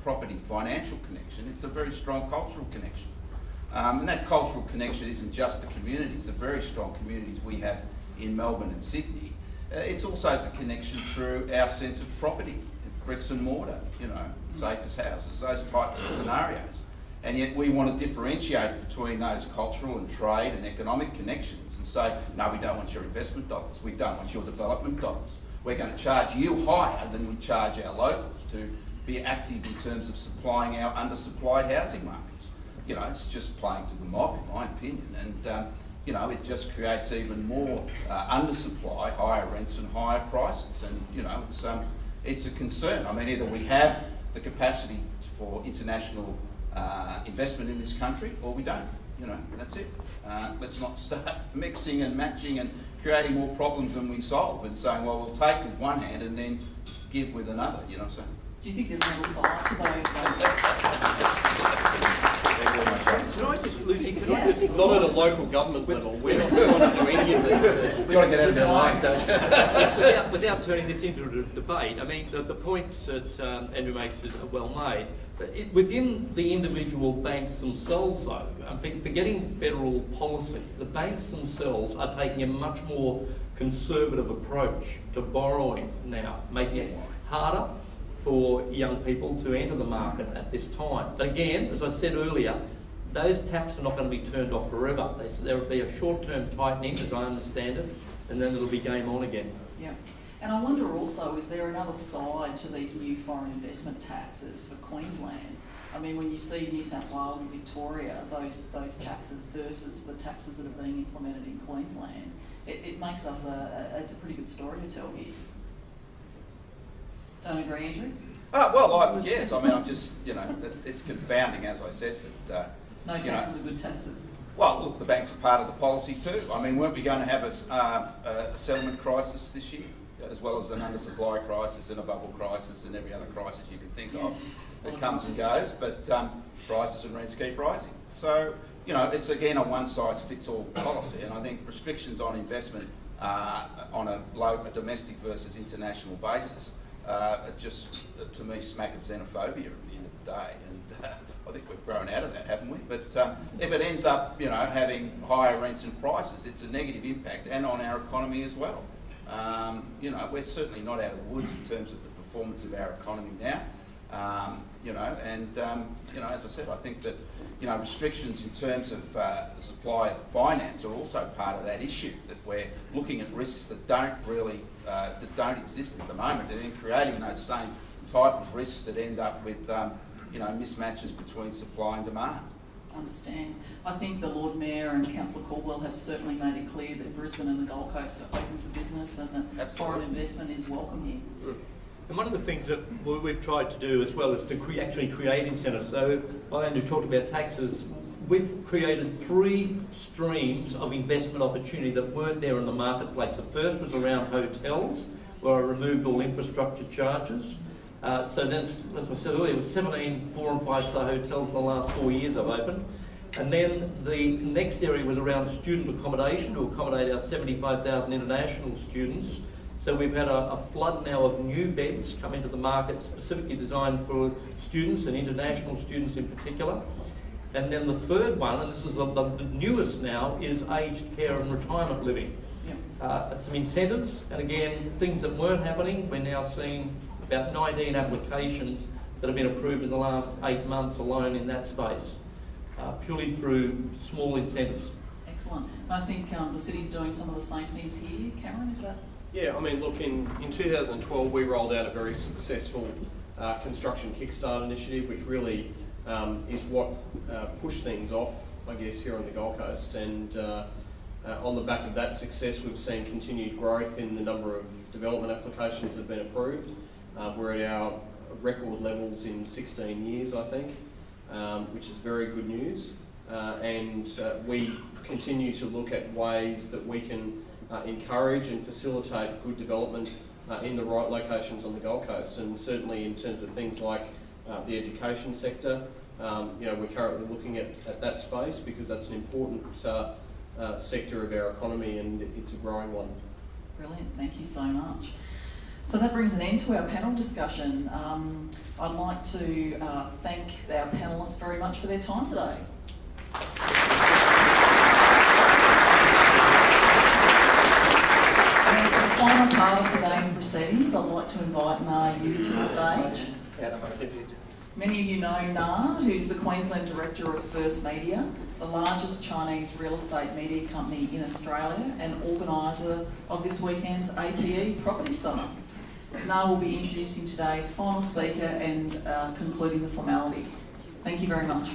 property financial connection, it's a very strong cultural connection. And that cultural connection isn't just the communities, the very strong communities we have in Melbourne and Sydney. It's also the connection through our sense of property, bricks and mortar, you know, safe as houses, those types of scenarios. And yet we want to differentiate between those cultural and trade and economic connections and say, no, we don't want your investment dollars, we don't want your development dollars. We're going to charge you higher than we charge our locals to be active in terms of supplying our undersupplied housing markets. You know, it's just playing to the mob, in my opinion, and you know, it just creates even more undersupply, higher rents and higher prices, and you know, it's a concern. I mean, either we have the capacity for international investment in this country, or we don't. You know, that's it. Let's not start mixing and matching and creating more problems than we solve, and saying, well, we'll take with one hand and then give with another. You know what I'm saying? Do you think there's another side to those? Can I just, Lucy, not at a local government level. We're not trying to do any of these. We've got to get out of their life, don't you? without turning this into a debate, I mean, the points that Andrew makes are well made. But within the individual banks themselves, though, I think forgetting federal policy, the banks themselves are taking a much more conservative approach to borrowing now, making it harder for young people to enter the market at this time. But again, as I said earlier, those taps are not going to be turned off forever. There will be a short-term tightening, as I understand it, and then it'll be game on again. Yeah. And I wonder also, is there another side to these new foreign investment taxes for Queensland? I mean, when you see New South Wales and Victoria, those taxes versus the taxes that are being implemented in Queensland, it makes us it's a pretty good story to tell here. Don't agree, Andrew? Well, yes. I mean, I'm just, you know, it's confounding, as I said, that no taxes are good taxes. Well, look, the banks are part of the policy too. I mean, weren't we going to have a settlement crisis this year, as well as an undersupply crisis and a bubble crisis and every other crisis you can think of that comes and goes, but prices and rents keep rising. So, you know, it's again a one-size-fits-all policy, and I think restrictions on investment on a domestic versus international basis just, to me, smack of xenophobia at the end of the day. And I think we've grown out of that, haven't we? But if it ends up, you know, having higher rents and prices, it's a negative impact, and on our economy as well. You know, we're certainly not out of the woods in terms of the performance of our economy now. You know, and you know, as I said, I think that, you know, restrictions in terms of the supply of finance are also part of that issue, that we're looking at risks that don't really that don't exist at the moment, and then creating those same type of risks that end up with you know, mismatches between supply and demand. Understand. I think the Lord Mayor and Councillor Caldwell have certainly made it clear that Brisbane and the Gold Coast are open for business, and that foreign investment is welcome here. And one of the things that we've tried to do as well is to actually create incentives. So while Andrew talked about taxes, we've created 3 streams of investment opportunity that weren't there in the marketplace. The first was around hotels, where I removed all infrastructure charges. So then, as I said earlier, it was 17 4- and 5-star hotels in the last 4 years I've opened. And then the next area was around student accommodation to accommodate our 75,000 international students. So we've had a flood now of new beds come into the market specifically designed for students and international students in particular. And then the third one, and this is the newest now, is aged care and retirement living. Some incentives, and again, things that weren't happening. We're now seeing about 19 applications that have been approved in the last 8 months alone in that space, purely through small incentives. Excellent. I think the city's doing some of the same things here. Cameron, is that? Yeah, I mean, look, in 2012 we rolled out a very successful construction kickstart initiative, which really is what pushed things off, I guess, here on the Gold Coast. And on the back of that success, we've seen continued growth in the number of development applications that have been approved. We're at our record levels in 16 years, I think, which is very good news. And we continue to look at ways that we can encourage and facilitate good development in the right locations on the Gold Coast, and certainly in terms of things like the education sector. You know, we're currently looking at that space because that's an important sector of our economy, and it's a growing one. Brilliant, thank you so much. So that brings an end to our panel discussion. I'd like to thank our panellists very much for their time today. And for the final part of today's proceedings, I'd like to invite Na Yu to the stage. Many of you know Na, who's the Queensland Director of First Media, the largest Chinese real estate media company in Australia and organiser of this weekend's APE Property Summit. Na will be introducing today's final speaker and concluding the formalities. Thank you very much.